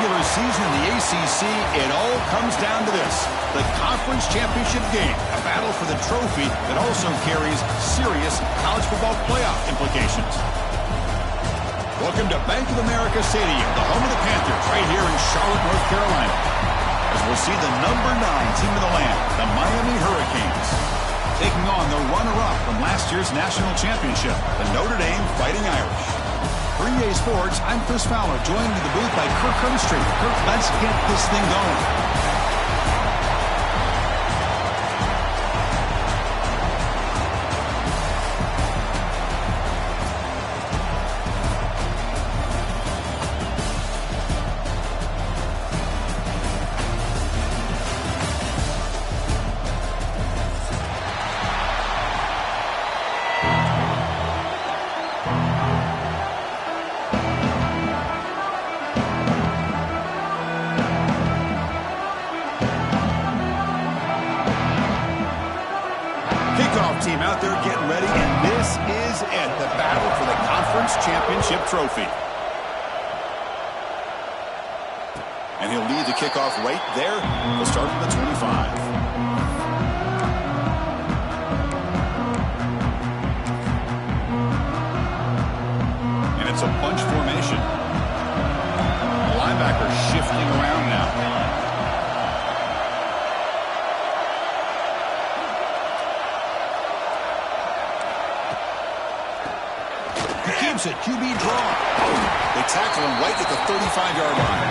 regular season in the ACC, it all comes down to this: the conference championship game, a battle for the trophy that also carries serious college football playoff implications. Welcome to Bank of America Stadium, the home of the Panthers, right here in Charlotte, North Carolina, as we'll see the number 9 team in the land, the Miami Hurricanes, taking on the runner-up from last year's national championship, the Notre Dame Fighting Irish. For EA Sports, I'm Chris Fowler, joined in the booth by Kirk Herbstreit. Kirk, let's get this thing going. Team out there getting ready, and this is it, the battle for the conference championship trophy. And he'll lead the kickoff right there. We'll start at the 25. And it's a bunch formation. The linebacker shifting around now. At QB draw. They tackle him right at the 35-yard line.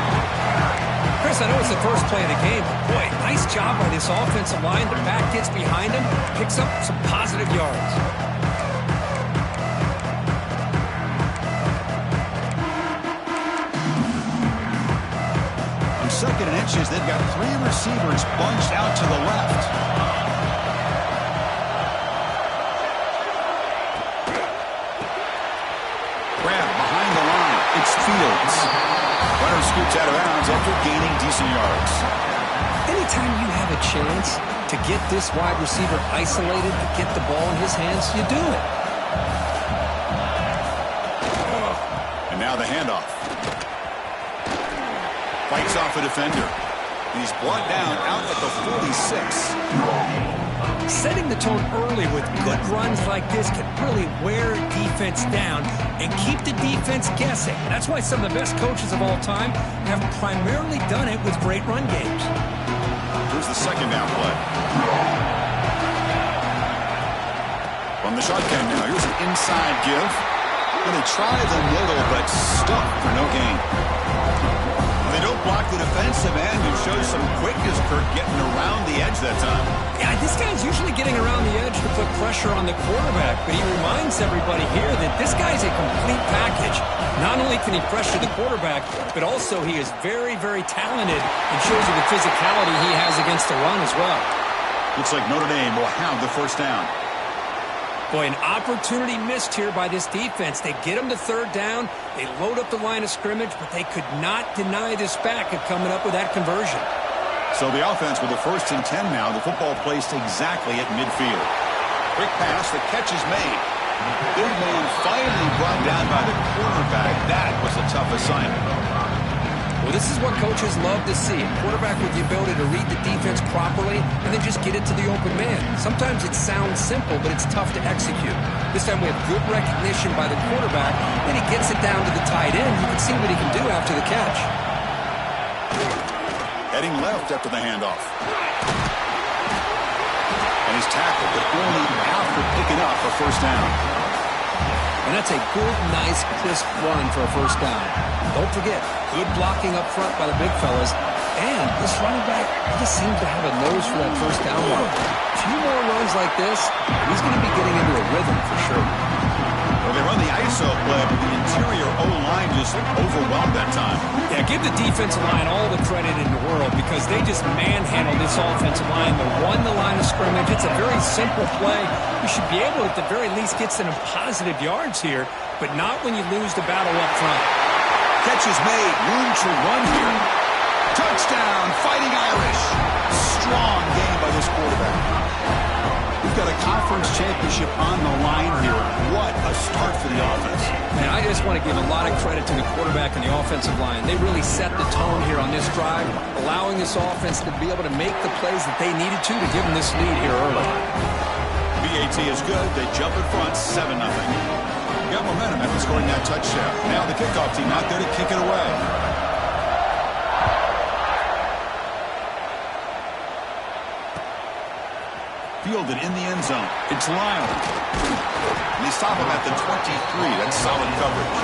Chris, I know it's the first play of the game, but boy, nice job by this offensive line. The back gets behind him, picks up some positive yards. On 2nd and inches, they've got 3 receivers bunched out to the left. It's Fields. Runner scoots out of bounds after gaining decent yards. Anytime you have a chance to get this wide receiver isolated, to get the ball in his hands, you do it. And now the handoff. Fights off a defender. And he's brought down out at the 46. Setting the tone early with good runs like this can really wear defense down and keep the defense guessing. That's why some of the best coaches of all time have primarily done it with great run games. Here's the 2nd down play. From the shotgun now, here's an inside give. And they try the middle, but stuck for no gain. They don't block the defensive end and show some quickness, Kirk, getting around the edge that time. Yeah, this guy's usually getting around the edge to put pressure on the quarterback, but he reminds everybody here that this guy's a complete package. Not only can he pressure the quarterback, but also he is very, very talented and shows you the physicality he has against the run as well. Looks like Notre Dame will have the 1st down. Boy, an opportunity missed here by this defense. They get him to 3rd down. They load up the line of scrimmage, but they could not deny this back of coming up with that conversion. So the offense with the 1st and 10 now. The football placed exactly at midfield. Quick pass. The catch is made. Big man finally brought down by the quarterback. That was a tough assignment. Well, this is what coaches love to see. A quarterback with the ability to read the defense properly and then just get it to the open man. Sometimes it sounds simple, but it's tough to execute. This time we have good recognition by the quarterback, then he gets it down to the tight end. You can see what he can do after the catch. Heading left after the handoff. And he's tackled, but only out for picking up a 1st down. And that's a good, nice, crisp run for a 1st down. Don't forget, good blocking up front by the big fellas. And this running back, he just seems to have a nose for that 1st down mark. A few more runs like this, he's going to be getting into a rhythm for sure. Well, they run the ISO play, but the interior O-line just overwhelmed that time. Yeah, give the defensive line all the credit in the world because they just manhandled this offensive line. They won the line of scrimmage. It's a very simple play. You should be able to, at the very least, get some positive yards here, but not when you lose the battle up front. Catch is made. Room to run here. Touchdown, Fighting Irish. Strong game by this quarterback. We've got a conference conference championship on the line here. What a start for the offense. And I just want to give a lot of credit to the quarterback and the offensive line. They really set the tone here on this drive, allowing this offense to be able to make the plays that they needed to give them this lead here early. BAT is good. They jump in front, 7-0. Got momentum after scoring that touchdown. Now the kickoff team out there to kick it away. Fielded in the end zone. It's Lyle. And they stop him at the 23. That's solid coverage.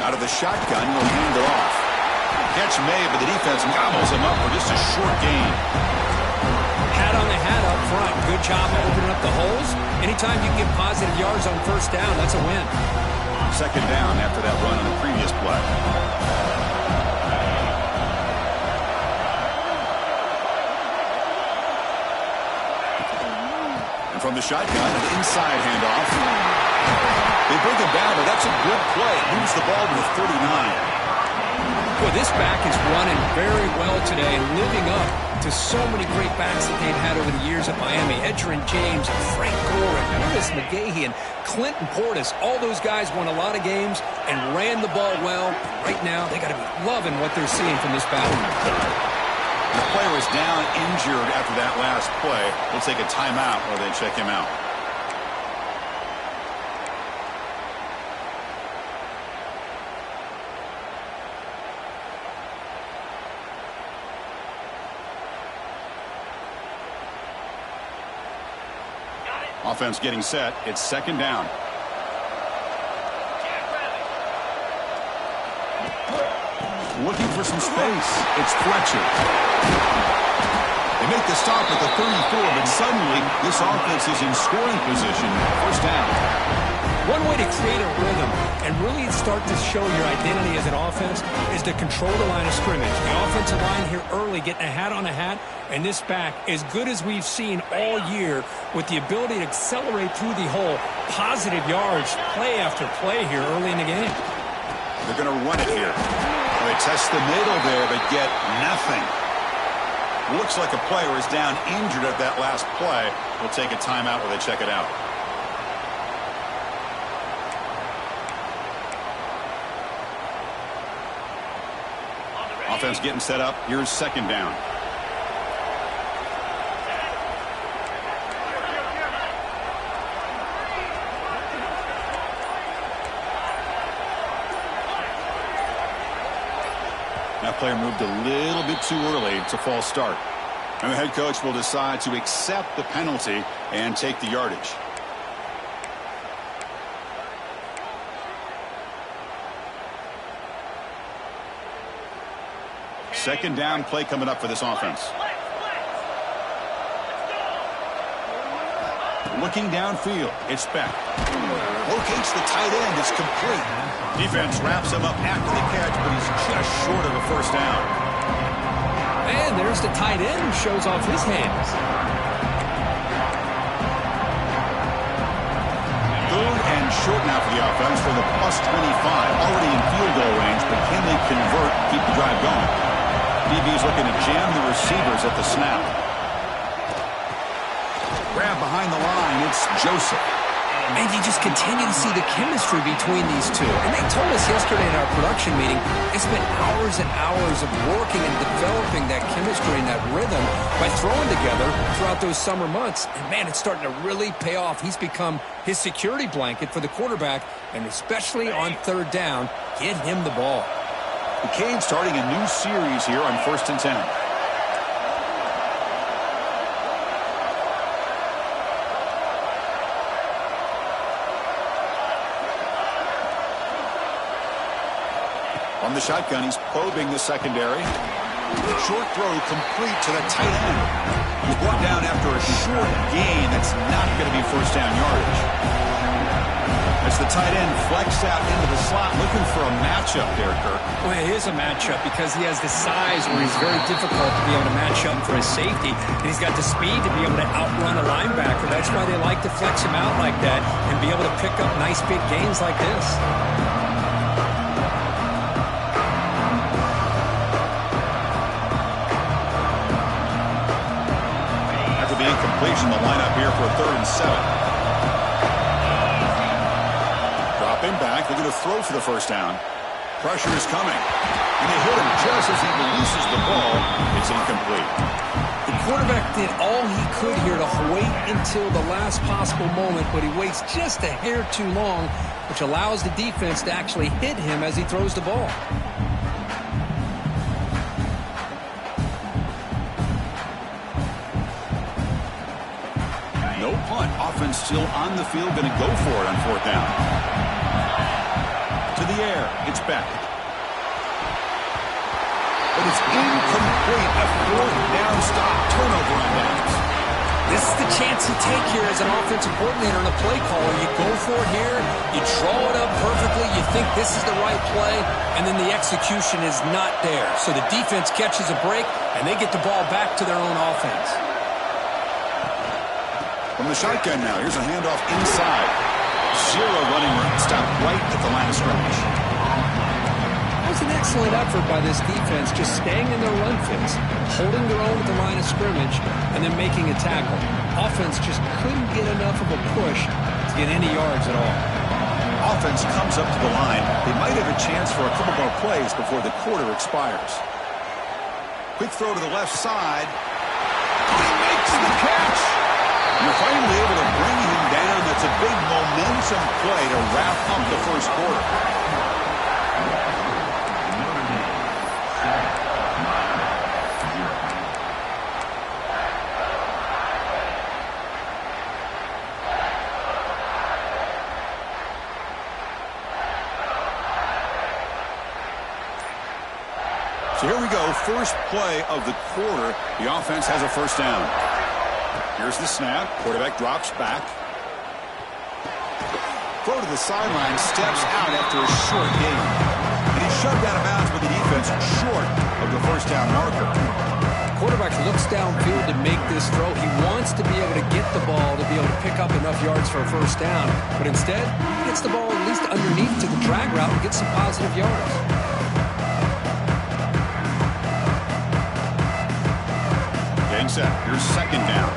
Out of the shotgun, he'll hand it off. Catch made, but the defense gobbles him up for just a short gain. Hat on the hat up front. Good job opening up the holes. Anytime you can get positive yards on first down, that's a win. Second down after that run on the previous play. And from the shotgun, an inside handoff. They bring him down, but that's a good play. Moves the ball to the 39. Well, this back is running very well today and living up to so many great backs that they've had over the years at Miami. Edgerrin James, and Frank Gore, and Curtis McGahee, and Clinton Portis. All those guys won a lot of games and ran the ball well. Right now, they got to be loving what they're seeing from this battle. The player is down injured after that last play. We'll take a timeout while they check him out. Offense getting set. It's second down. Looking for some space. It's Fletcher. They make the stop at the 34, but suddenly this offense is in scoring position. First down. One way to create a rhythm and really start to show your identity as an offense is to control the line of scrimmage. The offensive line here early getting a hat on a hat, and this back as good as we've seen all year with the ability to accelerate through the hole. Positive yards, play after play here early in the game. They're going to run it here. They test the middle there, but get nothing. Looks like a player is down injured at that last play. We'll take a timeout while they check it out. Offense getting set up. Here's second down. That player moved a little bit too early. It's a false start. And the head coach will decide to accept the penalty and take the yardage. Second down play coming up for this offense. Looking downfield. It's Beck. Locates the tight end. It's complete. Defense wraps him up after the catch, but he's just short of a first down. And there's the tight end who shows off his hands. Third and short now for the offense for the +25. Already in field goal range, but can they convert, keep the drive going? DB's looking to jam the receivers at the snap. Grab behind the line. It's Joseph. And you just continue to see the chemistry between these two. And they told us yesterday in our production meeting, they spent hours and hours of working and developing that chemistry and that rhythm by throwing together throughout those summer months. And, man, it's starting to really pay off. He's become his security blanket for the quarterback, and especially on third down, get him the ball. The Canes starting a new series here on 1st and 10. On the shotgun, he's probing the secondary. Short throw complete to the tight end. He's brought down after a short gain. That's not going to be first down yardage. As the tight end flexed out into the slot, looking for a matchup there, Kirk. Well, it is a matchup because he has the size where he's very difficult to be able to match up for his safety. And he's got the speed to be able to outrun a linebacker. That's why they like to flex him out like that and be able to pick up nice big gains like this. After the incompletion, the lineup here for a 3rd and 7. Dropping back, they're going to throw for the first down. Pressure is coming. And they hit him just as he releases the ball. It's incomplete. The quarterback did all he could here to wait until the last possible moment, but he waits just a hair too long, which allows the defense to actually hit him as he throws the ball. No punt. Offense still on the field, going to go for it on 4th down. To the air. It's back. But it's incomplete. A 4th down stop. Turnover on downs. This is the chance you take here as an offensive coordinator and a play caller. You go for it here. You draw it up perfectly. You think this is the right play, and then the execution is not there. So the defense catches a break, and they get the ball back to their own offense. From the shotgun now, here's a handoff inside. 0 running room. Stop right at the line of scrimmage. That was an excellent effort by this defense, just staying in their run fits, holding their own at the line of scrimmage, and then making a tackle. Offense just couldn't get enough of a push to get any yards at all. Offense comes up to the line. They might have a chance for a couple more plays before the quarter expires. Quick throw to the left side. He makes the catch. You're finally able to bring him down. That's a big momentum play to wrap up the first quarter. So here we go. First play of the quarter. The offense has a first down. Here's the snap. Quarterback drops back. Throw to the sideline. Steps out after a short gain. And he's shoved out of bounds with the defense short of the first down marker. Quarterback looks downfield to make this throw. He wants to be able to get the ball to be able to pick up enough yards for a first down. But instead, he gets the ball at least underneath to the drag route and gets some positive yards. Getting set. Here's second down.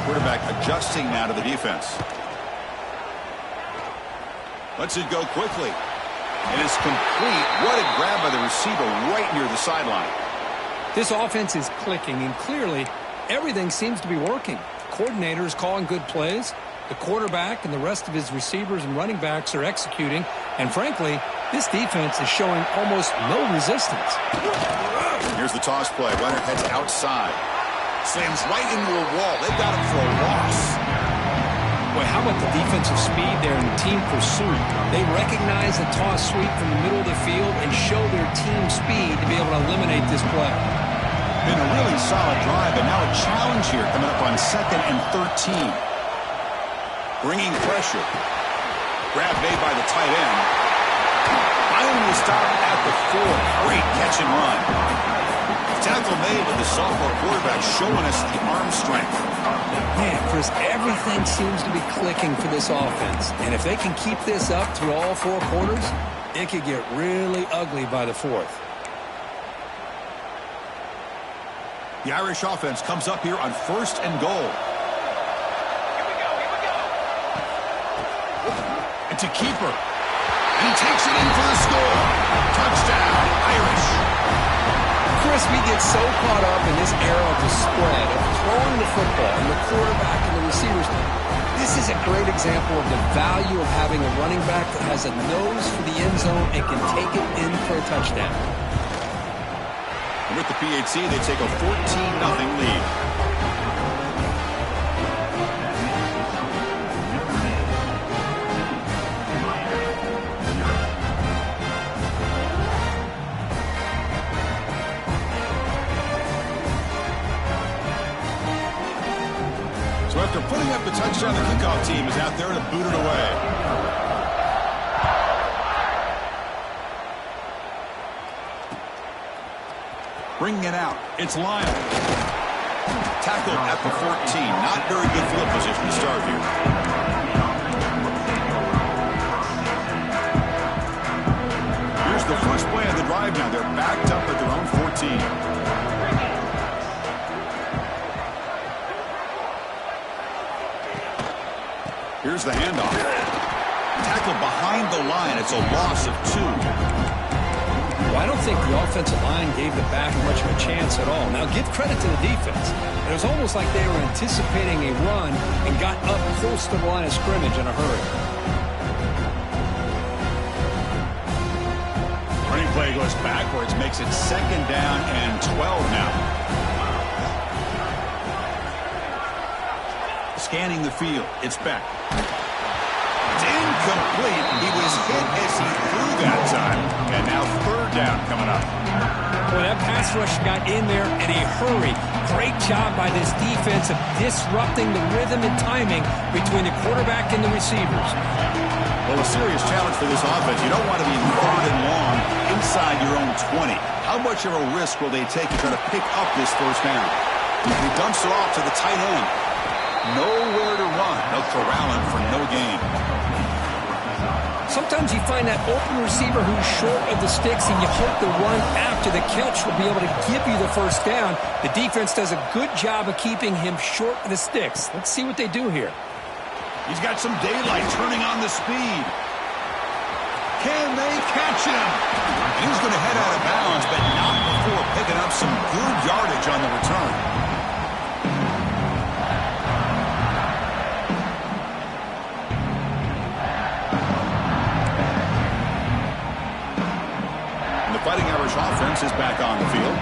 Quarterback adjusting now to the defense. Lets it go quickly. And it's complete. What a grab by the receiver right near the sideline. This offense is clicking, and clearly everything seems to be working. The coordinator is calling good plays. The quarterback and the rest of his receivers and running backs are executing. And frankly, this defense is showing almost no resistance. Here's the toss play. Runner heads outside. Slams right into a wall. They got him for a loss. Boy, how about the defensive speed there in the team pursuit? They recognize the toss sweep from the middle of the field and show their team speed to be able to eliminate this play. Been a really solid drive, but now a challenge here coming up on 2nd and 13. Bringing pressure. Grab made by the tight end. Finally stopped at the 4. Great catch and run. Tackle made with the sophomore quarterback showing us the arm strength. Man, Chris, everything seems to be clicking for this offense. And if they can keep this up through all 4 quarters, it could get really ugly by the 4th. The Irish offense comes up here on 1st and goal. It's a keeper. And he takes it in for the score. Touchdown, Irish. Chris, we get so caught up in this era of the spread, of throwing the football, and the quarterback and the receivers. This is a great example of the value of having a running back that has a nose for the end zone and can take it in for a touchdown. And with the PAT, they take a 14-0 lead. After putting up the touchdown, the kickoff team is out there to boot it away. Bringing it out, it's Lyle. Tackled at the 14. Not very good field position to start here. Here's the first play of the drive now. They're backed up at their own 14. Here's the handoff. Tackled behind the line. It's a loss of 2. Well, I don't think the offensive line gave the back much of a chance at all. Now, give credit to the defense. It was almost like they were anticipating a run and got up close to the line of scrimmage in a hurry. Running play goes backwards, makes it 2nd down and 12 now. Scanning the field, it's back. It's incomplete. He was hit as he threw that time. And now 3rd down coming up. Boy, that pass rush got in there in a hurry. Great job by this defense of disrupting the rhythm and timing between the quarterback and the receivers. Well, a serious challenge for this offense. You don't want to be 3rd and long inside your own 20. How much of a risk will they take to try to pick up this 1st down? He dumps it off to the tight end. Nowhere to run. They'll corral him for no gain. Sometimes you find that open receiver who's short of the sticks, and you hope the run after the catch will be able to give you the 1st down. The defense does a good job of keeping him short of the sticks. Let's see what they do here. He's got some daylight turning on the speed. Can they catch him? And he's going to head out of bounds, but not before picking up some good yardage on the return. Fighting Irish offense is back on the field.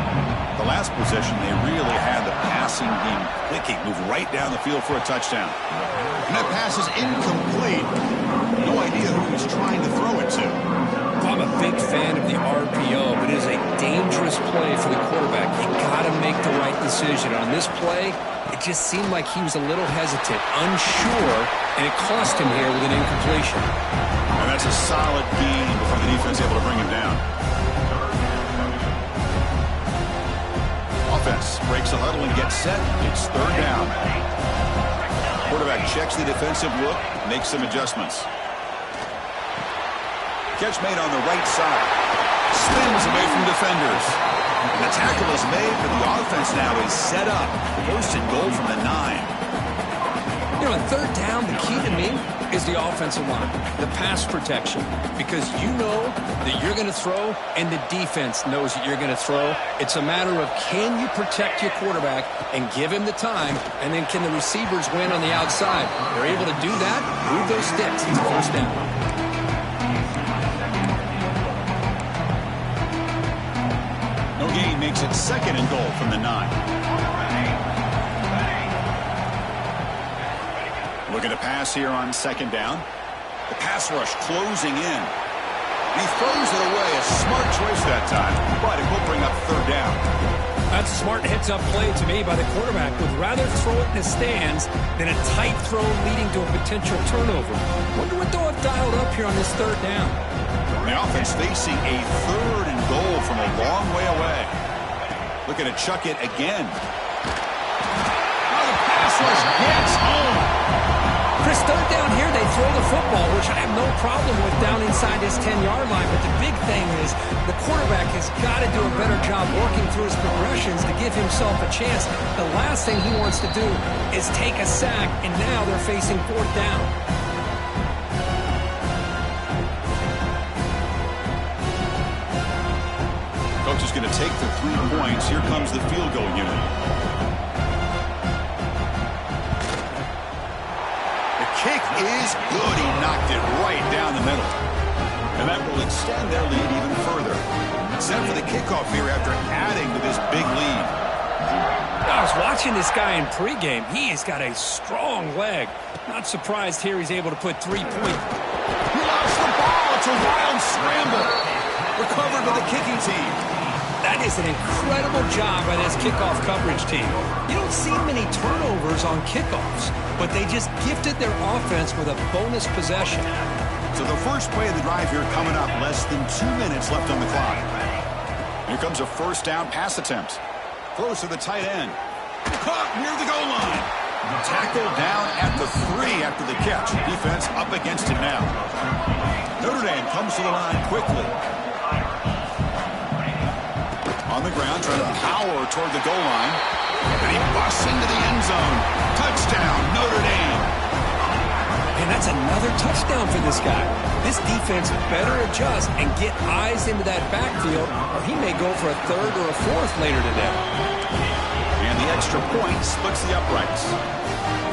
The last possession, they really had the passing game clicking. Moved right down the field for a touchdown. And that pass is incomplete. No idea who he's trying to throw it to. I'm a big fan of the RPO, but it is a dangerous play for the quarterback. You got to make the right decision. On this play, it just seemed like he was a little hesitant, unsure, and it cost him here with an incompletion. And that's a solid gain before the defense able to bring him down. Offense breaks the huddle and gets set. It's 3rd down. Quarterback checks the defensive look, makes some adjustments. Catch made on the right side. Spins away from defenders. And the tackle is made, but the offense now is set up. 1st and goal from the 9. You know, on 3rd down, the key to me is the offensive line, the pass protection, because you know that you're going to throw and the defense knows that you're going to throw. It's a matter of can you protect your quarterback and give him the time, and then can the receivers win on the outside? They're able to do that, move those sticks. It's a 1st down. No gain makes it 2nd and goal from the 9. Look at the pass here on 2nd down. The pass rush closing in. He throws it away. A smart choice that time, but it will bring up 3rd down. That's a smart heads-up play to me by the quarterback. Would rather throw it in the stands than a tight throw leading to a potential turnover. Wonder what they'll have dialed up here on this 3rd down. The offense facing a 3rd and goal from a long way away. Looking to chuck it again. Now the pass rush gets home. Chris, 3rd down here, they throw the football, which I have no problem with down inside this 10-yard line. But the big thing is the quarterback has got to do a better job working through his progressions to give himself a chance. The last thing he wants to do is take a sack, and now they're facing 4th down. Coach is going to take the 3 points. Here comes the field goal unit. Kick is good. He knocked it right down the middle. And that will extend their lead even further. Set for the kickoff here after adding to this big lead. I was watching this guy in pregame. He has got a strong leg. Not surprised here he's able to put 3 points. He lost the ball. It's a wild scramble. Recovered by the kicking team. That is an incredible job by this kickoff coverage team. You don't see many turnovers on kickoffs, but they just gifted their offense with a bonus possession. So the first play of the drive here coming up, less than 2 minutes left on the clock. Here comes a first down pass attempt. Throws to the tight end. Caught near the goal line. Tackled down at the 3 after the catch. Defense up against it now. Notre Dame comes to the line quickly. On the ground, trying to power toward the goal line. And he busts into the end zone. Touchdown, Notre Dame. And that's another touchdown for this guy. This defense better adjust and get eyes into that backfield, or he may go for a third or a fourth later today. And the extra point splits the uprights.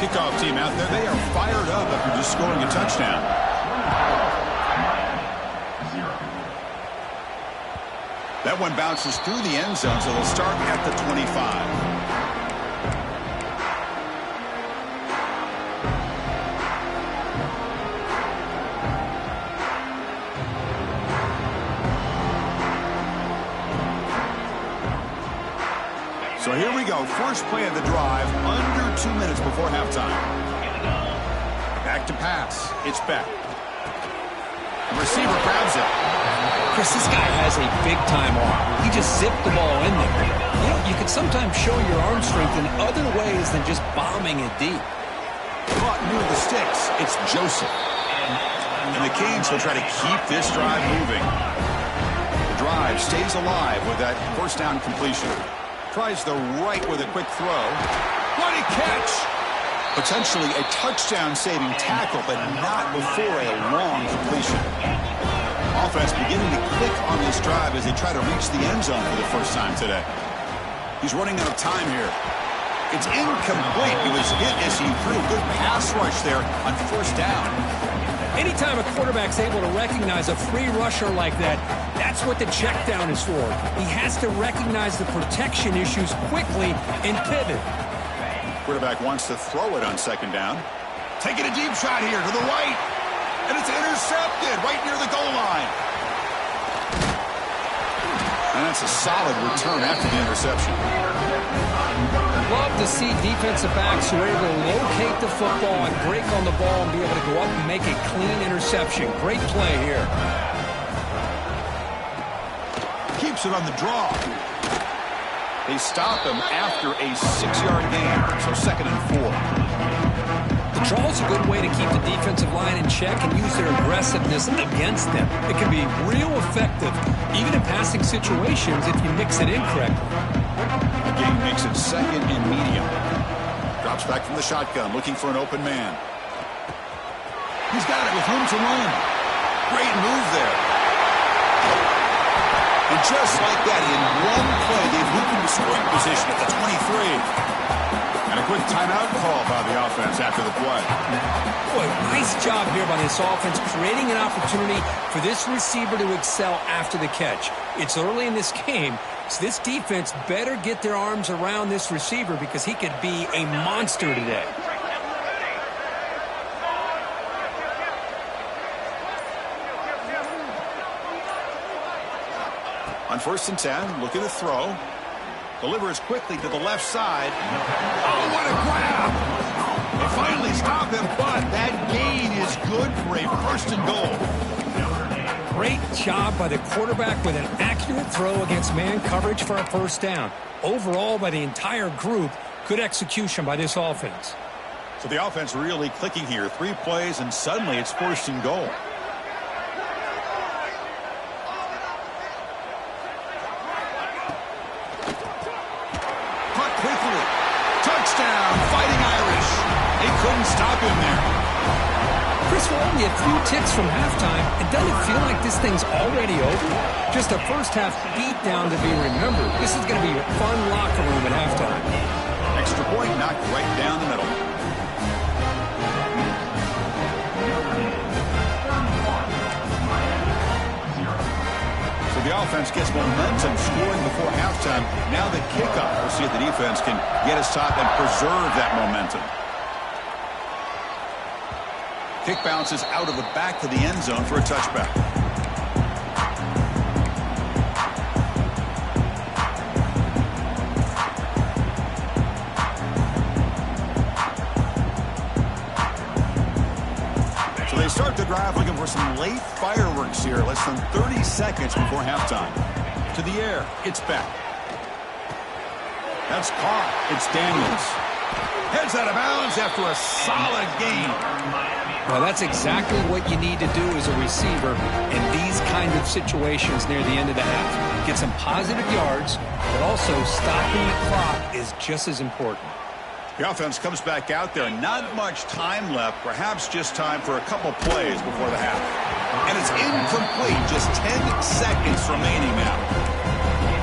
Kickoff team out there, they are fired up after just scoring a touchdown. That one bounces through the end zone, so they'll start at the 25. So here we go. First play of the drive, under 2 minutes before halftime. Back to pass. It's Beck. The receiver grabs it. Chris, this guy has a big-time arm. He just zipped the ball in there. You know, you can sometimes show your arm strength in other ways than just bombing it deep. Caught near the sticks. It's Joseph. And the Canes will try to keep this drive moving. The drive stays alive with that first down completion. Tries the right with a quick throw. What a catch! Potentially a touchdown-saving tackle, but not before a long completion. Offense beginning to click on this drive as they try to reach the end zone for the first time today. He's running out of time here. It's incomplete. He was hit as he threw a good pass rush there on first down. Anytime a quarterback's able to recognize a free rusher like that, that's what the check down is for. He has to recognize the protection issues quickly and pivot. Quarterback wants to throw it on second down. Taking a deep shot here to the right. And it's intercepted right near the goal line. And that's a solid return after the interception. Love to see defensive backs who are able to locate the football and break on the ball and be able to go up and make a clean interception. Great play here. Keeps it on the draw. They stop him after a 6-yard gain, so 2nd and 4. The draw is a good way to keep the defensive line in check and use their aggressiveness against them. It can be real effective, even in passing situations if you mix it in correctly. The game makes it 2nd and medium. Drops back from the shotgun, looking for an open man. He's got it with room to run. Great move there. And just like that, in one play, they've moved into scoring position at the 23. And a quick timeout call by the offense after the play. Boy, nice job here by this offense, creating an opportunity for this receiver to excel after the catch. It's early in this game, so this defense better get their arms around this receiver because he could be a monster today. On 1st and 10, look at the throw. Delivers quickly to the left side. Oh, what a grab! They finally stop him, but that gain is good for a 1st and goal. Great job by the quarterback with an accurate throw against man coverage for a first down. Overall, by the entire group, good execution by this offense. So the offense really clicking here. 3 plays, and suddenly it's 1st and goal. Quickly. Touchdown, Fighting Irish. They couldn't stop him there. Chris, we're only a few ticks from halftime. And doesn't it feel like this thing's already over? Just a first-half beatdown to be remembered. This is going to be a fun locker room at halftime. Extra point knocked right down the middle. The offense gets momentum scoring before halftime. Now the kickoff. We'll see if the defense can get his top and preserve that momentum. Kick bounces out of the back to the end zone for a touchback. the drive looking for some late fireworks here. Less than 30 seconds before halftime. To the air. It's back. That's caught. It's Daniels. Heads out of bounds after a solid gain. Well, that's exactly what you need to do as a receiver in these kind of situations near the end of the half. Get some positive yards, but also stopping the clock is just as important. The offense comes back out there. Not much time left. Perhaps just time for a couple plays before the half. And it's incomplete. Just 10 seconds remaining now.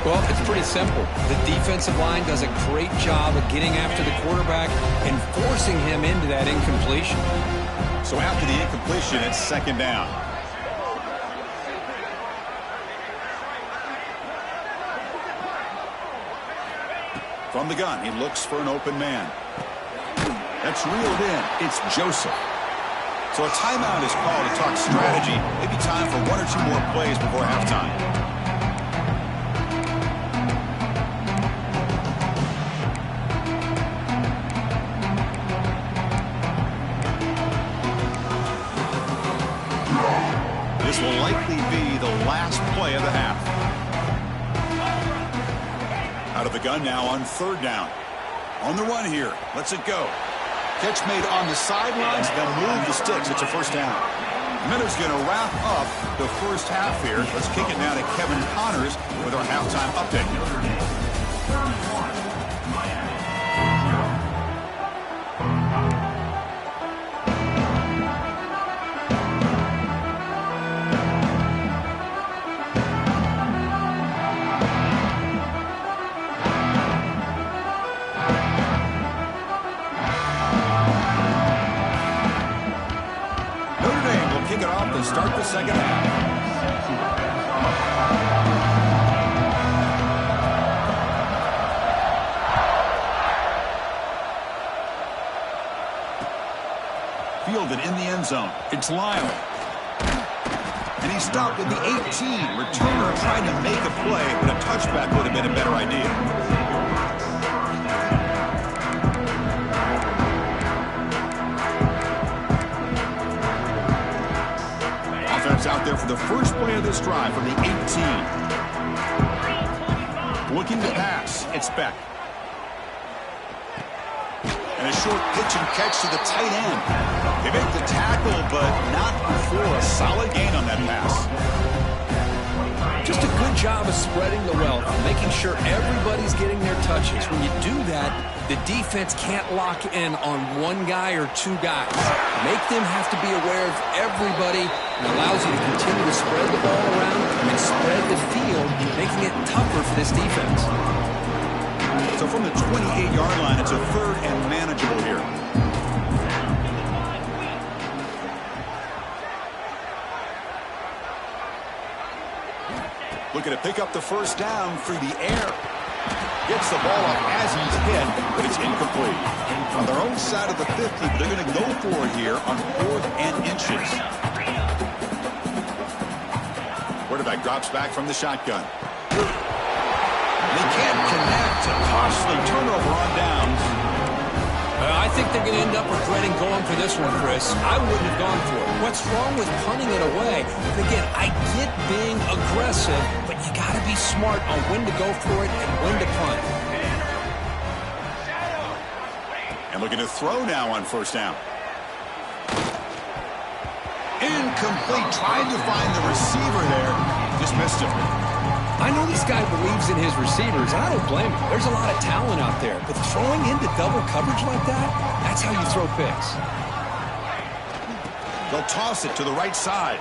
Well, it's pretty simple. The defensive line does a great job of getting after the quarterback and forcing him into that incompletion. So after the incompletion, it's second down. From the gun, he looks for an open man. That's reeled in. It's Joseph. So a timeout is called to talk strategy. Maybe time for one or two more plays before halftime. This will likely be the last play of the half. Out of the gun now on third down. On the run here. Lets it go. Catch made on the sidelines. They'll move the sticks. It's a first down. Miller's going to wrap up the first half here. Let's kick it now to Kevin Connors with our halftime update. To start the second half. Fielded in the end zone. It's Lyle. And he stopped at the 18. Returner trying to make a play, but a touchback would have been a better idea. Out there for the first play of this drive from the 18. Looking to pass. It's Beck. And a short pitch and catch to the tight end. They make the tackle, but not before a solid gain on that pass. Just a good job of spreading the wealth, making sure everybody's getting their touches. When you do that, the defense can't lock in on one guy or two guys. Make them have to be aware of everybody, and allows you to continue to spread the ball around and spread the field, making it tougher for this defense. So from the 28-yard line, it's a third and manageable here. Looking to pick up the first down through the air. Gets the ball up as he's hit, but it's incomplete. On their own side of the 50, but they're going to go for it here on 4th and inches. Quarterback drops back from the shotgun. They can't connect. A costly turnover on downs. I think they're going to end up regretting going for this one, Chris. I wouldn't have gone for it. What's wrong with punting it away? And again, I get being aggressive, but you got to be smart on when to go for it and when to punt. And looking to throw now on first down. Incomplete. Trying to find the receiver there. Just missed him. I know this guy believes in his receivers, and I don't blame him. There's a lot of talent out there, but throwing into double coverage like that, that's how you throw picks. They'll toss it to the right side.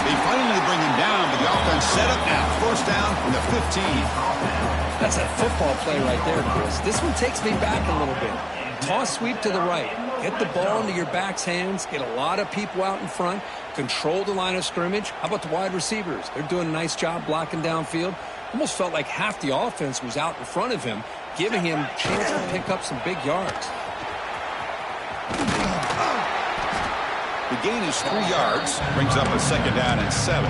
They finally bring him down, but the offense set up now. First down from the 15. That's a football play right there, Chris. This one takes me back a little bit. Toss sweep to the right. Get the ball into your back's hands. Get a lot of people out in front. Control the line of scrimmage. How about the wide receivers? They're doing a nice job blocking downfield. Almost felt like half the offense was out in front of him, giving him a chance to pick up some big yards. The gain is 3 yards. Brings up a second down and 7.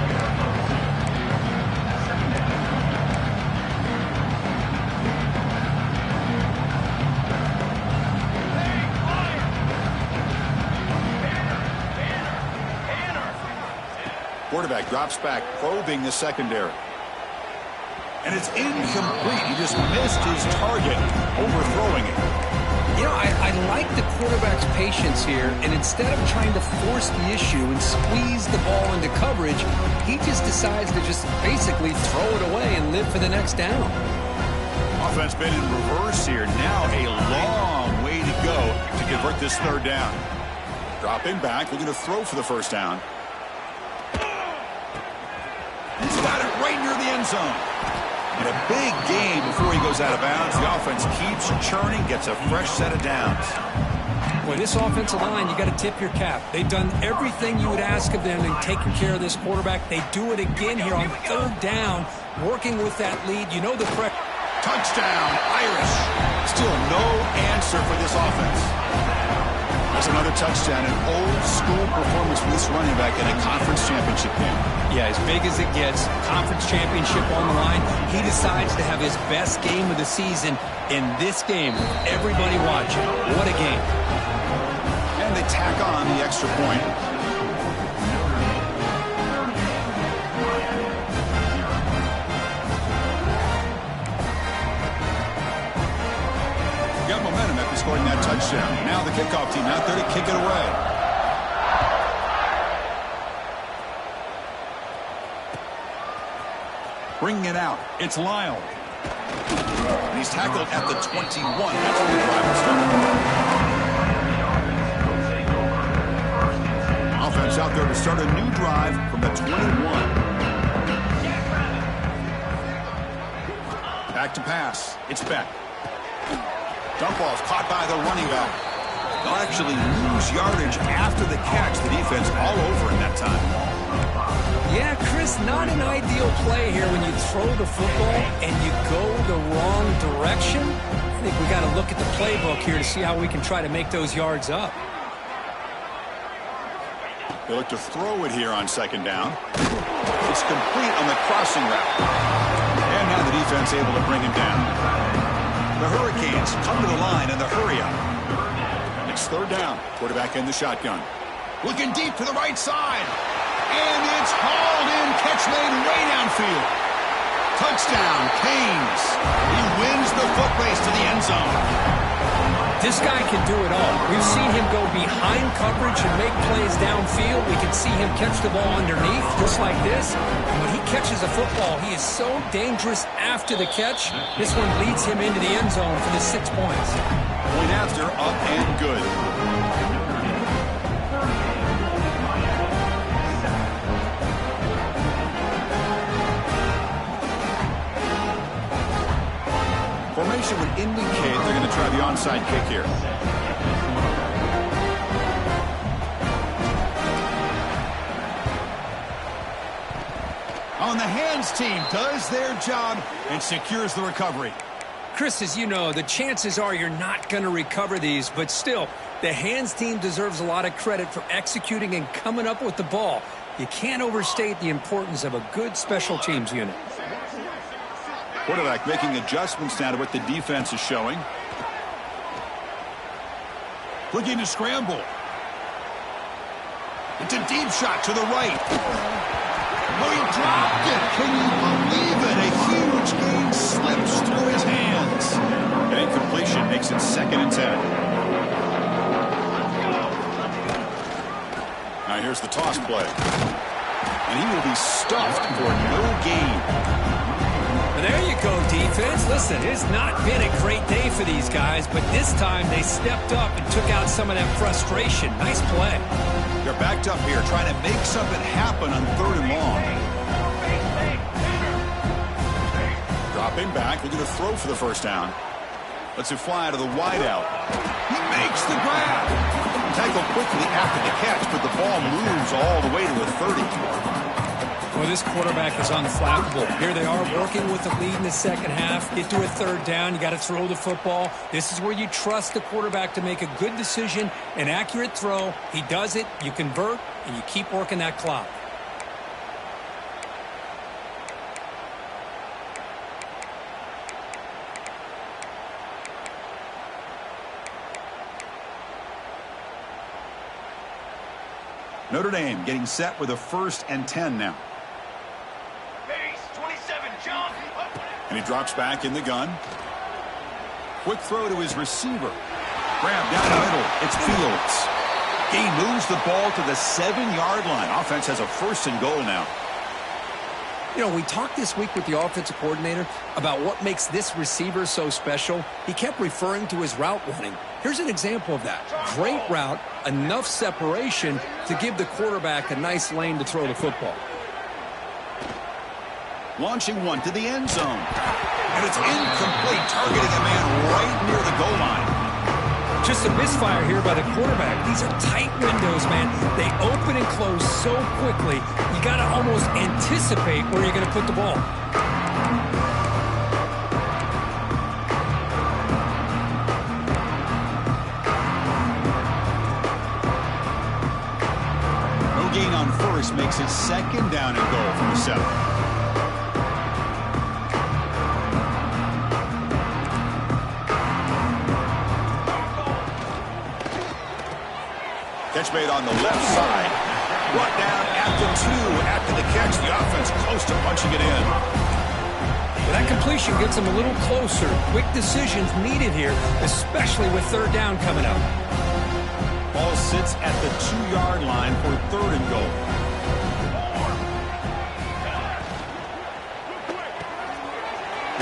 Quarterback drops back, probing the secondary. And it's incomplete. He just missed his target, overthrowing it. You know, I like the quarterback's patience here, and instead of trying to force the issue and squeeze the ball into coverage, he just decides to just basically throw it away and live for the next down. Offense been in reverse here. Now a long way to go to convert this third down. Dropping back, looking to throw for the first down. He's got it right near the end zone. And a big gain before he goes out of bounds. The offense keeps churning, gets a fresh set of downs. Boy, this offensive line, you got to tip your cap. They've done everything you would ask of them in taking care of this quarterback. They do it again here on third down, working with that lead. You know the correct. Touchdown, Irish. Still no answer for this offense. That's another touchdown, an old-school performance from this running back in a conference championship game. Yeah, as big as it gets, conference championship on the line. He decides to have his best game of the season in this game. Everybody watching. What a game. And they tack on the extra point. Got momentum after scoring that touchdown. Now the kickoff team out there to kick it away. Bringing it out. It's Lyle. And he's tackled at the 21. That's where the drive will start. Offense out there to start a new drive from the 21. Back to pass. It's Beck. Dump ball's caught by the running back. They'll actually lose yardage after the catch. The defense all over in that time. Yeah, Chris, not an ideal play here when you throw the football and you go the wrong direction. I think we got to look at the playbook here to see how we can try to make those yards up. They look to throw it here on second down. It's complete on the crossing route. And now the defense able to bring him down. The Hurricanes come to the line in the hurry-up. It's third down. Quarterback in the shotgun. Looking deep to the right side. And it's hauled in. Catch made way downfield. Touchdown, Canes. He wins the foot race to the end zone. This guy can do it all. We've seen him go behind coverage and make plays downfield. We can see him catch the ball underneath, just like this. And when he catches a football, he is so dangerous after the catch. This one leads him into the end zone for the 6 points. Point after, up and good. Formation would indicate they're going to try the onside kick here. On the hands team does their job and secures the recovery. Chris, as you know, the chances are you're not going to recover these, but still, the hands team deserves a lot of credit for executing and coming up with the ball. You can't overstate the importance of a good special teams unit. Quarterback making adjustments now to what the defense is showing. Looking to scramble. It's a deep shot to the right. Oh, he dropped it. Can you believe it? A huge gain slips through his hands. An incompletion makes it 2nd and 10. Now here's the toss play. And he will be stuffed for no gain. There you go, defense. Listen, it's not been a great day for these guys, but this time they stepped up and took out some of that frustration. Nice play. They're backed up here trying to make something happen on 3rd and long. Dropping back, looking to throw for the first down. Lets it fly to the wideout. He makes the grab. Tackle quickly after the catch, but the ball moves all the way to the 30. Well, this quarterback is unflappable. Here they are working with the lead in the second half. Get to a third down. You got to throw the football. This is where you trust the quarterback to make a good decision, an accurate throw. He does it, you convert, and you keep working that clock. Notre Dame getting set with a 1st and 10 now. Base 27, jump. And he drops back in the gun. Quick throw to his receiver. Grab down the middle. It's Fields. He moves the ball to the 7-yard line. Offense has a 1st and goal now. You know, we talked this week with the offensive coordinator about what makes this receiver so special. He kept referring to his route running. Here's an example of that. Great route, enough separation to give the quarterback a nice lane to throw the football. Launching one to the end zone. And it's incomplete, targeting a man right near the goal line. Just a misfire here by the quarterback. These are tight windows, man. They open and close so quickly, you got to almost anticipate where you're going to put the ball. No gain on 1st makes it 2nd down and goal from the 7. Catch made on the left side. Brought down at the 2 after the catch. The offense close to punching it in. Well, that completion gets them a little closer. Quick decisions needed here, especially with 3rd down coming up. Ball sits at the 2-yard line for 3rd and goal.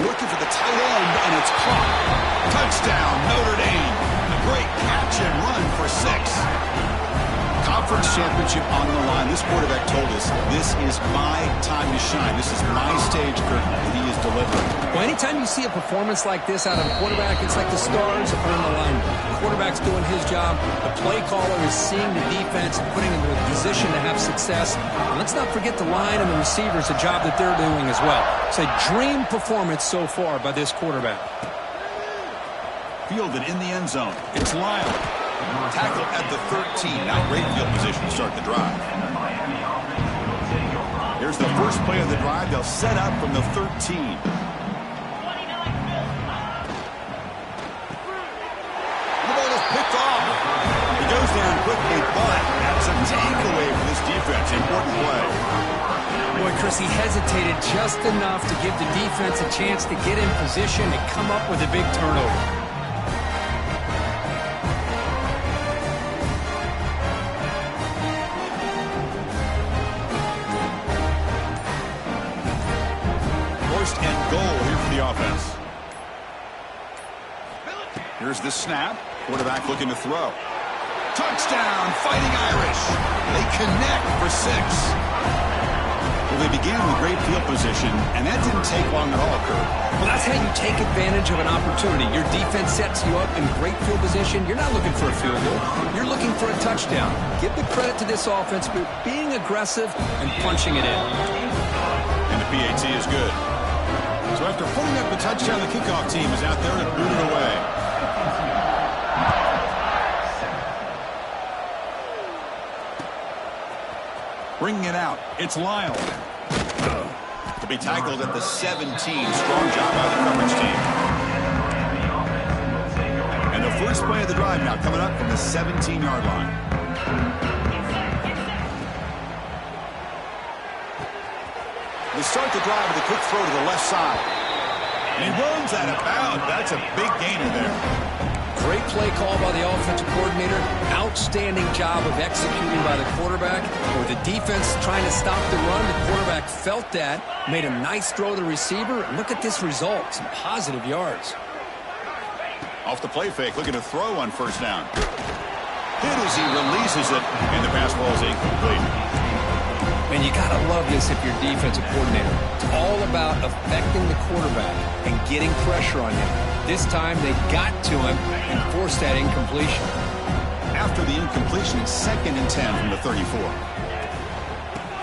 Looking for the tight end, and it's caught. Touchdown, Notre Dame. A great catch and run for 6. Conference championship on the line. This quarterback told us, this is my time to shine. This is my stage curtain, and he is delivering. Well, anytime you see a performance like this out of a quarterback, it's like the stars are on the line. The quarterback's doing his job. The play caller is seeing the defense and putting them in a position to have success. And let's not forget the line and the receivers, the job that they're doing as well. It's a dream performance so far by this quarterback. Fielded in the end zone. It's Lyle. Tackle at the 13. Now great field position to start the drive. Here's the first play of the drive. They'll set up from the 13. The ball is picked off. He goes down quickly, but that's a takeaway for this defense. Important play. Boy, Chris, he hesitated just enough to give the defense a chance to get in position and come up with a big turnover. And goal here for the offense. Here's the snap. Quarterback looking to throw. Touchdown, Fighting Irish. They connect for 6. Well, they began with great field position, and that didn't take long at all, Kurt. Well, that's how you take advantage of an opportunity. Your defense sets you up in great field position. You're not looking for a field goal. You're looking for a touchdown. Give the credit to this offense for being aggressive and punching it in. And the PAT is good. So after putting up the touchdown, the kickoff team is out there to boot it away. Bringing it out, it's Lyle. To be tackled at the 17. Strong job by the coverage team. And the first play of the drive now coming up from the 17-yard line. They start the drive with a quick throw to the left side. And he runs out of bounds. That's a big gainer there. Great play call by the offensive coordinator. Outstanding job of executing by the quarterback. With the defense trying to stop the run, the quarterback felt that, made a nice throw to the receiver. And look at this result, some positive yards. Off the play fake, looking to throw on 1st down. Hit as he releases it, and the pass ball is incomplete. And you got to love this if you're defensive coordinator. It's all about affecting the quarterback and getting pressure on him. This time they got to him and forced that incompletion. After the incompletion, it's 2nd and 10 from the 34.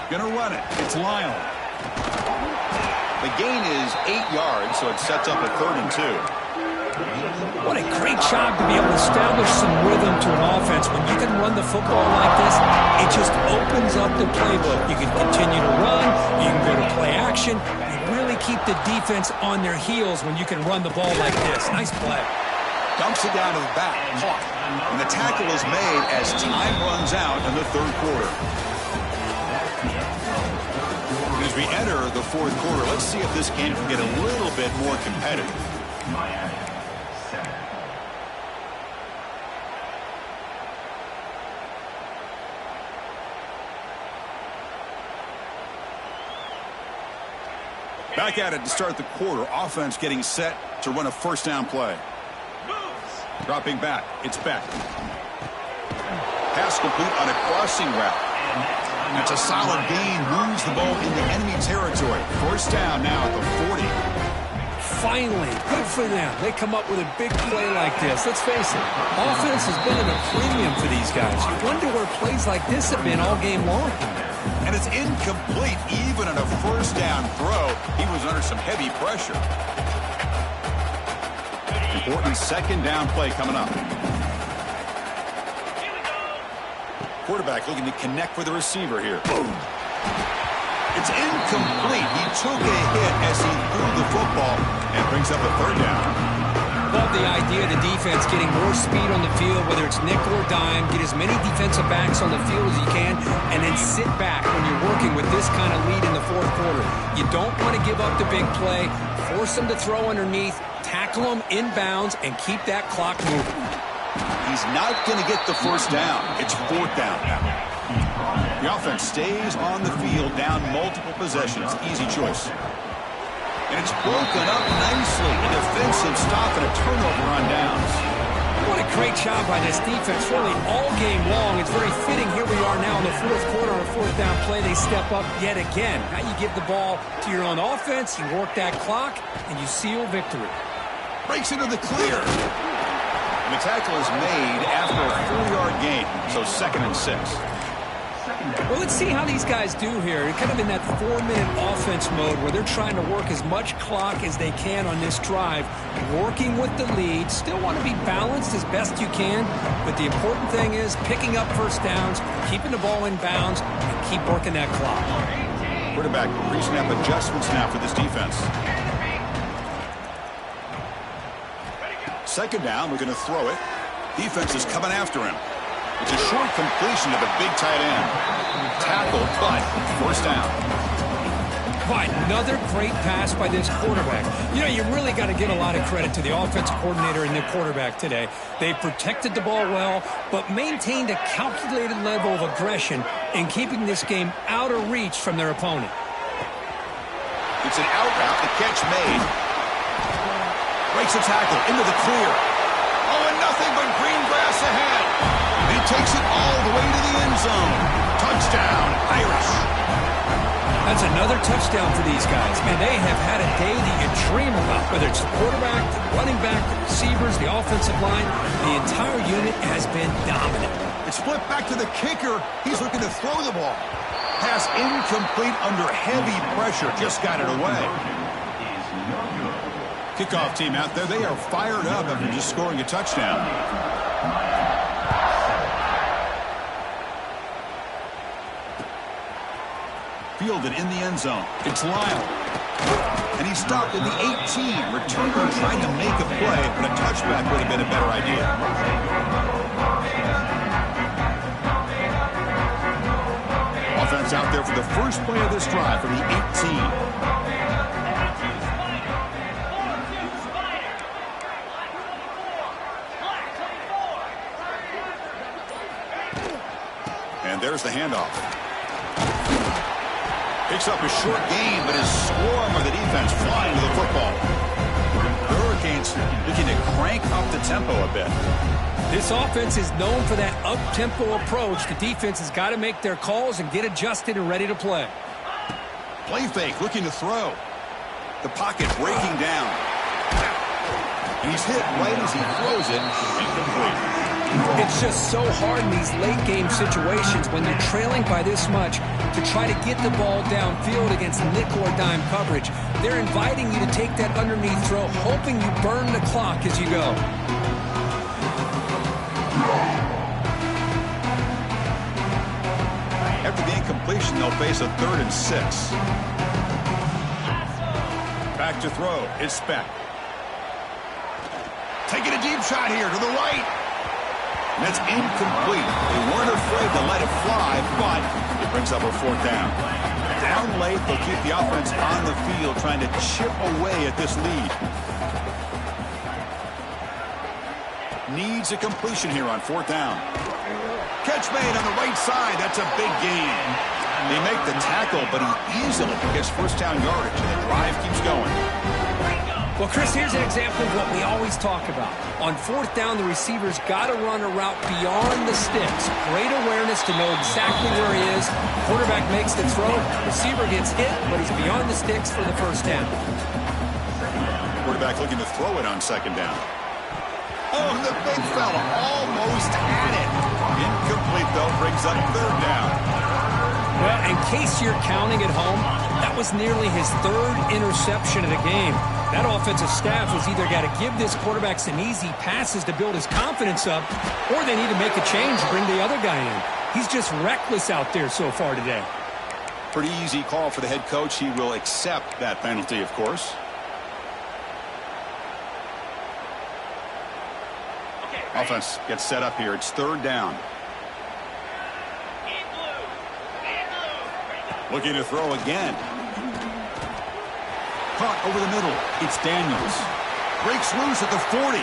Gonna run it. It's Lyle. The gain is 8 yards, so it sets up a 3rd and 2. What a great job to be able to establish some rhythm to an offense. When you can run the football like this, it just opens up the playbook. You can continue to run. You can go to play action. You really keep the defense on their heels when you can run the ball like this. Nice play. Dumps it down to the back. Caught. And the tackle is made as time runs out in the third quarter. As we enter the fourth quarter, let's see if this game can get a little bit more competitive. Back at it to start the quarter. Offense getting set to run a first down play. Dropping back. It's Beck. Pass complete on a crossing route. That's a solid gain. Moves the ball into enemy territory. First down now at the 40. Finally, good for them. They come up with a big play like this. Let's face it, offense has been at a premium for these guys. You wonder where plays like this have been all game long. And it's incomplete even on a first down throw. He was under some heavy pressure. Important second down play coming up. Quarterback looking to connect with the receiver here. Boom. It's incomplete. He took a hit as he threw the football and brings up a third down. Love the idea of the defense getting more speed on the field, whether it's nickel or dime, get as many defensive backs on the field as you can, and then sit back when you're working with this kind of lead in the fourth quarter. You don't want to give up the big play, force them to throw underneath, tackle them inbounds, and keep that clock moving. He's not going to get the first down. It's fourth down now. The offense stays on the field, down multiple possessions. Easy choice. And it's broken up nicely. A defensive stop and a turnover on downs. What a great job by this defense, really all game long. It's very fitting. Here we are now in the fourth quarter on a fourth down play. They step up yet again. Now you give the ball to your own offense, you work that clock, and you seal victory. Breaks into the clear. And the tackle is made after a 4-yard gain, so 2nd and 6. Well, let's see how these guys do here. They're kind of in that 4-minute offense mode where they're trying to work as much clock as they can on this drive, working with the lead. Still want to be balanced as best you can, but the important thing is picking up first downs, keeping the ball in bounds, and keep working that clock. Quarterback pre-snap adjustments now for this defense. Second down, we're going to throw it. Defense is coming after him. It's a short completion to the big tight end. Tackle, but first down. But another great pass by this quarterback. You know, you really got to give a lot of credit to the offensive coordinator and the quarterback today. They protected the ball well, but maintained a calculated level of aggression in keeping this game out of reach from their opponent. It's an out route, the catch made. Breaks a tackle into the clear. Oh, and nothing but green grass ahead. He takes it all the way to the end zone. Touchdown, Irish. That's another touchdown for these guys. Man, they have had a day that you dream about, whether it's the quarterback, the running back, the receivers, the offensive line. The entire unit has been dominant. It's flipped back to the kicker. He's looking to throw the ball. Pass incomplete under heavy pressure. Just got it away. Kickoff team out there. They are fired up after just scoring a touchdown. Fielded in the end zone. It's Lyle. And he stopped at the 18. Returner trying to make a play, but a touchback would have been a better idea. Offense out there for the first play of this drive from the 18. And there's the handoff. Picks up a short gain, but is swarmed by the defense flying to the football. The Hurricanes looking to crank up the tempo a bit. This offense is known for that up-tempo approach. The defense has got to make their calls and get adjusted and ready to play. Play fake, looking to throw. The pocket breaking down. And he's hit right as he throws it. Incomplete. It's just so hard in these late-game situations when you're trailing by this much to try to get the ball downfield against nickel or dime coverage. They're inviting you to take that underneath throw, hoping you burn the clock as you go. After the incompletion, they'll face a 3rd and 6. Back to throw. It's Speck. Taking it deep shot here to the right. And that's incomplete. They weren't afraid to let it fly, but it brings up a fourth down. Down late, they'll keep the offense on the field trying to chip away at this lead. Needs a completion here on fourth down. Catch made on the right side. That's a big gain. They make the tackle, but he easily gets first down yardage, and the drive keeps going. Well, Chris, here's an example of what we always talk about. On fourth down, the receiver's got to run a route beyond the sticks. Great awareness to know exactly where he is. Quarterback makes the throw. Receiver gets hit, but he's beyond the sticks for the first down. Quarterback looking to throw it on second down. Oh, the big fella almost had it. Incomplete, though, brings up third down. Well, in case you're counting at home, that was nearly his third interception of the game. That offensive staff has either got to give this quarterback some easy passes to build his confidence up, or they need to make a change and bring the other guy in. He's just reckless out there so far today. Pretty easy call for the head coach. He will accept that penalty, of course. Offense gets set up here. It's third down. Looking to throw again. Caught over the middle. It's Daniels. Breaks loose at the 40.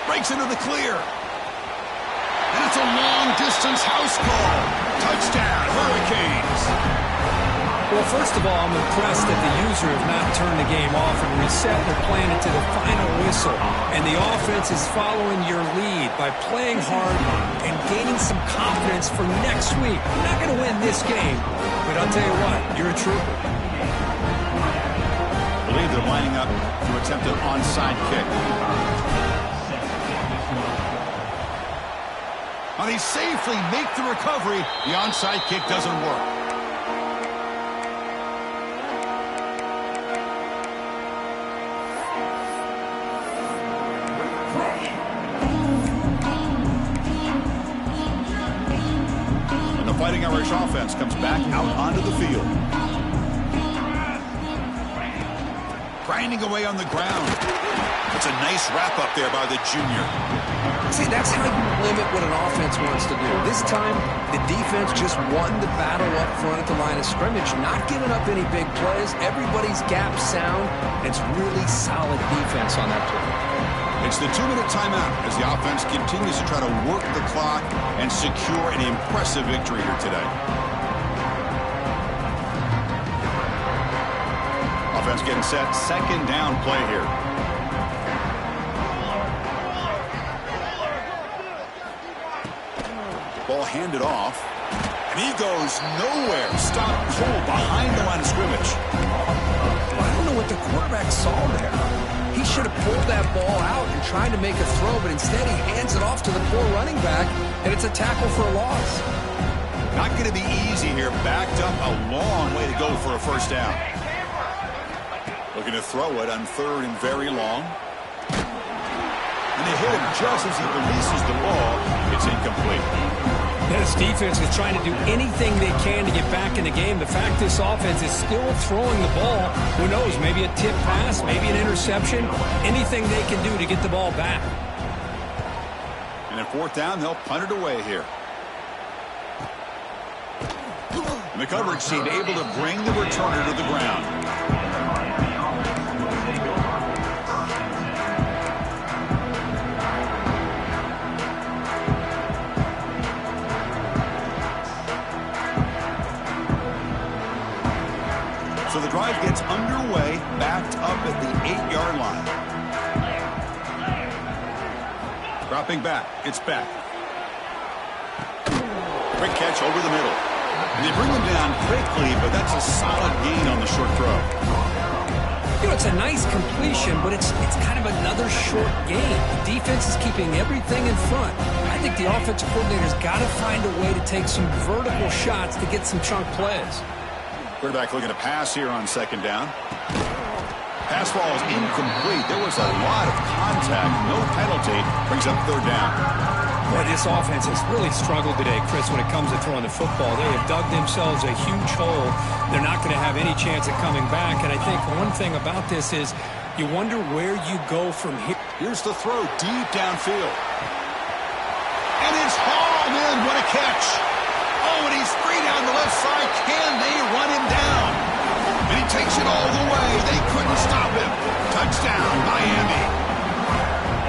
Breaks into the clear. And it's a long-distance house call. Touchdown, Hurricanes. Well, first of all, I'm impressed that the user have not turned the game off and reset their plan to the final whistle. And the offense is following your lead by playing hard and gaining some confidence for next week. You're not going to win this game, but I'll tell you what, you're a trooper. I believe they're lining up to attempt an onside kick. Well, they safely make the recovery. The onside kick doesn't work. Fighting Irish offense comes back out onto the field. Grinding away on the ground. It's a nice wrap up there by the junior. See, that's how you limit what an offense wants to do. This time, the defense just won the battle up front at the line of scrimmage, not giving up any big plays. Everybody's gap sound. It's really solid defense on that play. It's the 2-minute timeout as the offense continues to try to work the clock and secure an impressive victory here today. Offense getting set. Second down play here. Ball handed off. And he goes nowhere. Stopped cold behind the line of scrimmage. I don't know what the quarterback saw there. He should have pulled that ball out and tried to make a throw, but instead he hands it off to the poor running back, and it's a tackle for a loss. Not going to be easy here. Backed up a long way to go for a first down. Looking to throw it on third and very long. And they hit him just as he releases the ball. It's incomplete. This defense is trying to do anything they can to get back in the game. The fact this offense is still throwing the ball, who knows, maybe a tip pass, maybe an interception, anything they can do to get the ball back. And at fourth down, they'll punt it away here. And the coverage team able to bring the returner to the ground. So the drive gets underway, backed up at the 8-yard line. Dropping back, it's back. Quick catch over the middle. And they bring him down quickly, but that's a solid gain on the short throw. You know, it's a nice completion, but it's kind of another short game. The defense is keeping everything in front. I think the offensive coordinator's got to find a way to take some vertical shots to get some chunk plays. Quarterback looking to pass here on second down. Pass ball is incomplete. There was a lot of contact. No penalty. Brings up third down. Boy, this offense has really struggled today, Chris, when it comes to throwing the football. They have dug themselves a huge hole. They're not going to have any chance of coming back. And I think one thing about this is You wonder where you go from here. Here's the throw deep downfield. And it's hauled in. What a catch. Oh, and he's free down the left side. Can they run him down? And he takes it all the way. They couldn't stop him. Touchdown, Miami.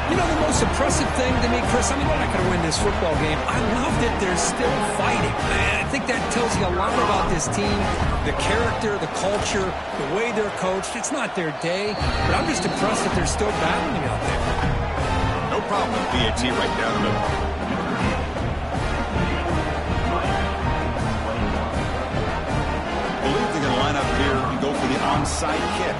You know, the most impressive thing to me, Chris, I mean, they're not going to win this football game. I love that they're still fighting. And I think that tells you a lot about this team, the character, the culture, the way they're coached. It's not their day, but I'm just impressed that they're still battling out there. No problem with PAT right down the middle. I believe they're going to line up here and go for the onside kick.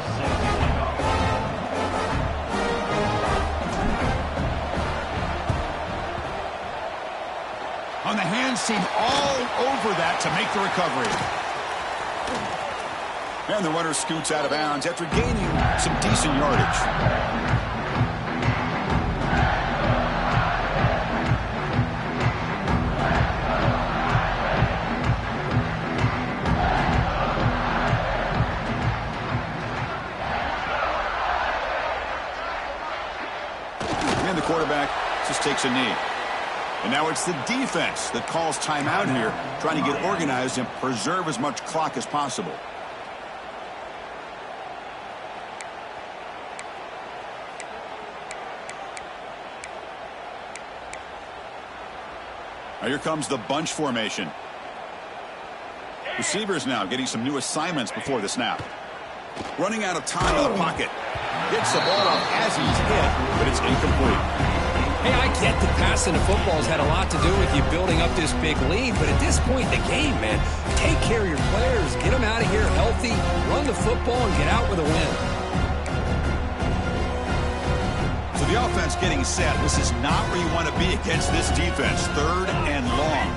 On the hands team all over that to make the recovery. And the runner scoots out of bounds after gaining some decent yardage. And the quarterback just takes a knee. And now it's the defense that calls timeout here, trying to get organized and preserve as much clock as possible. Now here comes the bunch formation. Receivers now getting some new assignments before the snap. Running out of time in the pocket. Gets the ball off as he's hit, but it's incomplete. Hey, I get that passing the football has had a lot to do with you building up this big lead, but at this point in the game, man, take care of your players, get them out of here healthy, run the football, and get out with a win. So the offense getting set. This is not where you want to be against this defense. 3rd and long.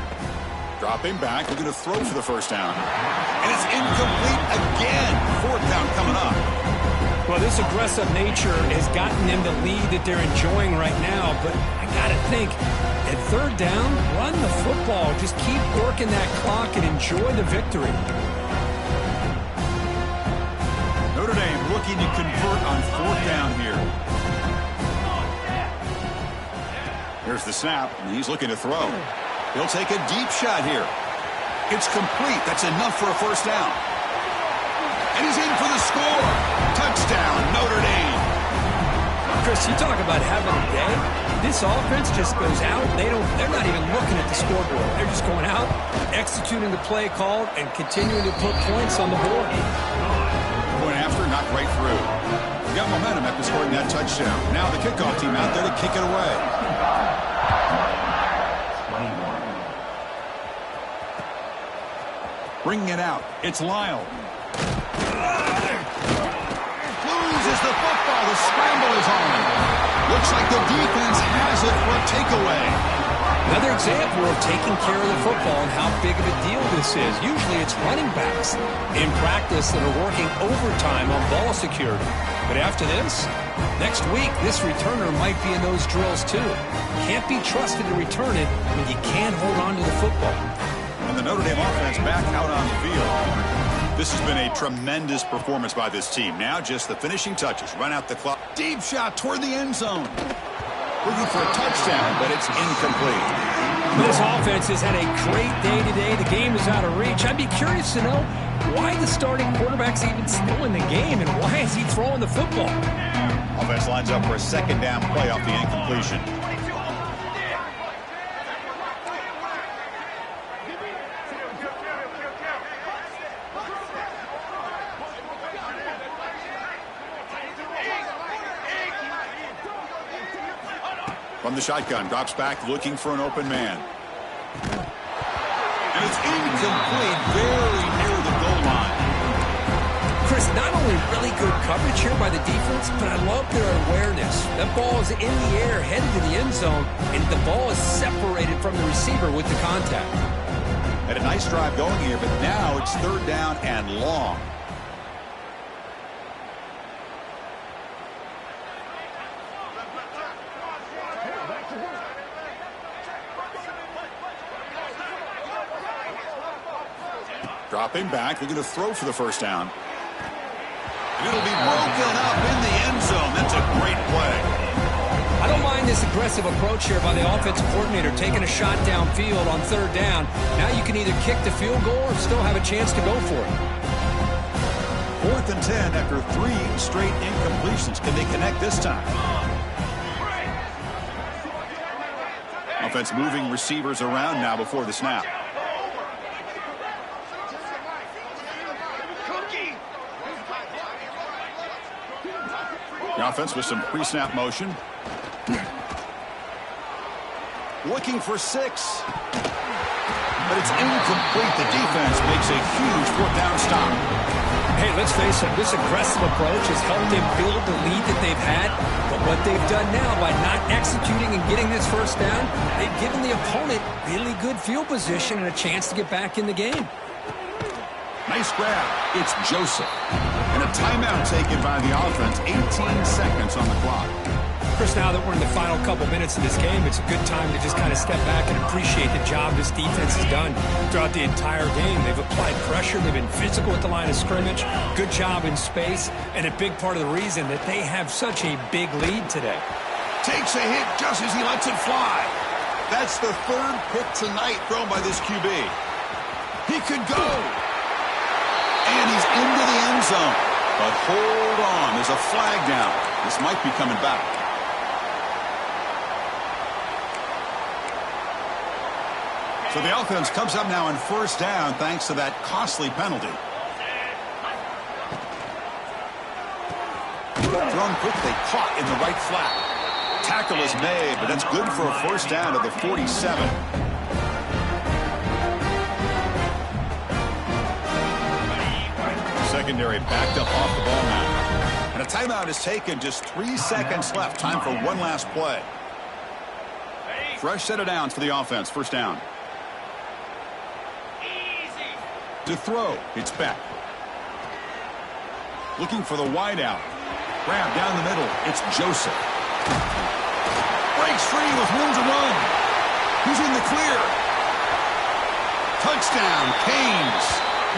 Dropping back, looking to throw for the first down. And it's incomplete again. 4th down coming up. Well, this aggressive nature has gotten them the lead that they're enjoying right now, but I got to think, at 3rd down, run the football. Just keep working that clock and enjoy the victory. Notre Dame looking to convert on 4th down here. Here's the snap, and he's looking to throw. He'll take a deep shot here. It's complete. That's enough for a first down. And he's in for the score. Touchdown, Notre Dame. Chris, you talk about having a day. This offense just goes out. They're not even looking at the scoreboard. They're just going out, executing the play called, and continuing to put points on the board. Point after, knocked right through. We got momentum after scoring that touchdown. Now the kickoff team out there to kick it away. Bringing it out. It's Lyle. Loses the football. The scramble is on. Looks like the defense has it for a takeaway. Another example of taking care of the football and how big of a deal this is. Usually it's running backs in practice that are working overtime on ball security. But after this, next week, this returner might be in those drills too. Can't be trusted to return it when you can't hold on to the football. And the Notre Dame offense back out on the field. This has been a tremendous performance by this team. Now just the finishing touches. Run out the clock. Deep shot toward the end zone. Looking for a touchdown, but it's incomplete. This offense has had a great day today. The game is out of reach. I'd be curious to know why the starting quarterback's even still in the game and why is he throwing the football? Offense lines up for a 2nd down play off the incompletion. From the shotgun, drops back, looking for an open man. And it's incomplete, very near the goal line. Chris, not only really good coverage here by the defense, but I love their awareness. That ball is in the air, headed to the end zone, and the ball is separated from the receiver with the contact. Had a nice drive going here, but now it's 3rd down and long. Dropping back, looking to throw for the first down. And it'll be broken up in the end great play. I don't mind this aggressive approach here by the offensive coordinator, taking a shot downfield on third down. Now you can either kick the field goal or still have a chance to go for it. 4th and 10 after 3 straight incompletions. Can they connect this time? Offense moving receivers around now before the snap. The offense with some pre-snap motion. Looking for 6. But it's incomplete. The defense makes a huge 4th down stop. Hey, let's face it, this aggressive approach has helped them build the lead that they've had. But what they've done now by not executing and getting this first down, they've given the opponent really good field position and a chance to get back in the game. Nice grab. It's Joseph. And a timeout taken by the offense. 18 seconds on the clock. Chris, now that we're in the final couple minutes of this game, it's a good time to just kind of step back and appreciate the job this defense has done throughout the entire game. They've applied pressure. They've been physical at the line of scrimmage. Good job in space. And a big part of the reason that they have such a big lead today. Takes a hit just as he lets it fly. That's the 3rd pick tonight thrown by this QB. He could go. And he's into the end zone. But hold on. There's a flag down. This might be coming back. So the offense comes up now on 1st down thanks to that costly penalty. Thrown quickly, caught in the right flat. Tackle is made, but that's good for a 1st down to the 47. Secondary backed up off the ball now. And a timeout is taken. Just 3 seconds left. Time for one last play. Fresh set of downs for the offense. 1st down. To throw, it's back. Looking for the wide out. Grab down the middle. It's Joseph. Breaks free with room to run. He's in the clear. Touchdown, Canes.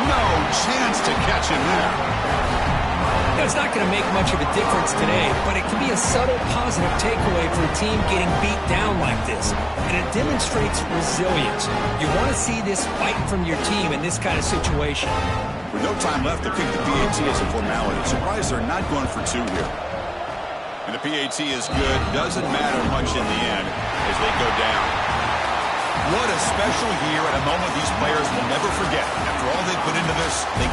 No chance to catch him there. It's not going to make much of a difference today, but it can be a subtle positive takeaway for a team getting beat down like this. And it demonstrates resilience. You want to see this fight from your team in this kind of situation. With no time left to kick the PAT as a formality. Surprised they're not going for 2 here. And the PAT is good. Doesn't matter much in the end as they go down. What a special year and a moment these players will never forget. After all they put into this, they can